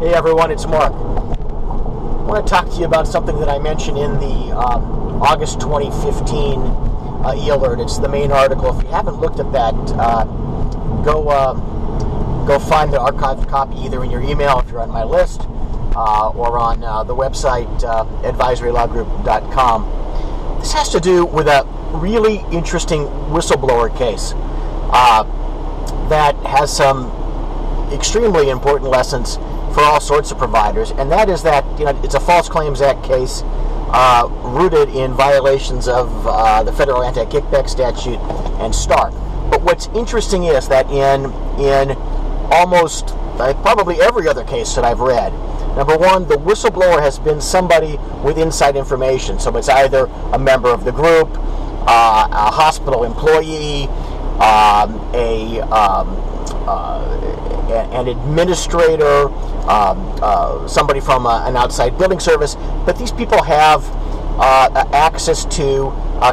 Hey everyone, it's Mark. I want to talk to you about something that I mentioned in the August 2015 e-alert. It's the main article. If you haven't looked at that, go find the archived copy either in your email if you're on my list or on the website advisorylawgroup.com. This has to do with a really interesting whistleblower case that has some extremely important lessons for all sorts of providers, and that is that it's a False Claims Act case rooted in violations of the federal anti-kickback statute and START. But what's interesting is that in almost probably every other case that I've read, number one, the whistleblower has been somebody with inside information. So it's either a member of the group, a hospital employee, an administrator, somebody from an outside building service, but these people have access to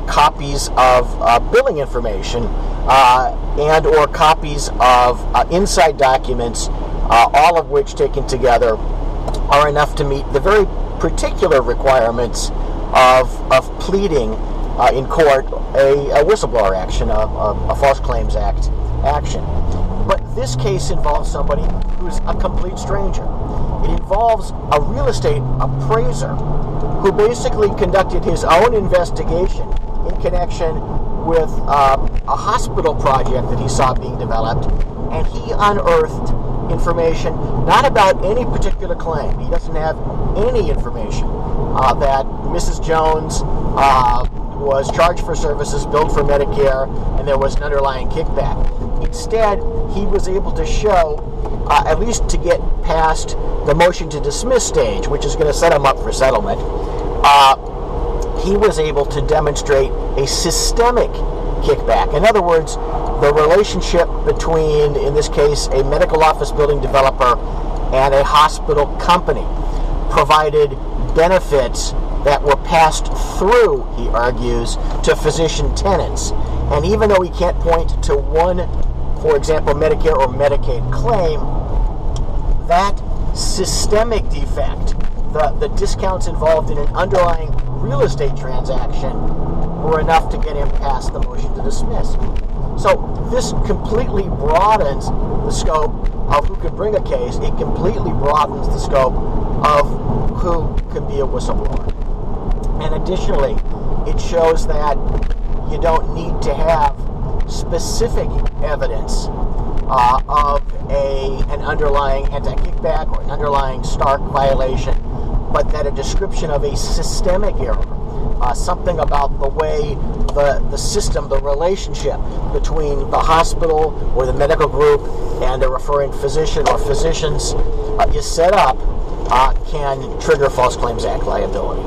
copies of billing information and or copies of inside documents, all of which taken together are enough to meet the very particular requirements of pleading in court a whistleblower action, a False Claims Act action. But this case involves somebody who's a complete stranger. It involves a real estate appraiser who basically conducted his own investigation in connection with a hospital project that he saw being developed, and he unearthed information not about any particular claim. He doesn't have any information that Mrs. Jones was charged for services billed for Medicare and there was an underlying kickback. Instead, he was able to show, at least to get past the motion to dismiss stage, which is going to set him up for settlement, he was able to demonstrate a systemic kickback. In other words, the relationship between, in this case, a medical office building developer and a hospital company provided benefits that were passed through, he argues, to physician tenants. And even though he can't point to one, for example, Medicare or Medicaid claim, that systemic defect, the discounts involved in an underlying real estate transaction, were enough to get him past the motion to dismiss. So this completely broadens the scope of who can bring a case. It completely broadens the scope of who can be a whistleblower. And additionally, it shows that you don't need to have specific evidence of an underlying anti-kickback or an underlying START violation, but that a description of a systemic error, something about the way the system, the relationship between the hospital or the medical group and the referring physician or physicians is set up, can trigger False Claims Act liability.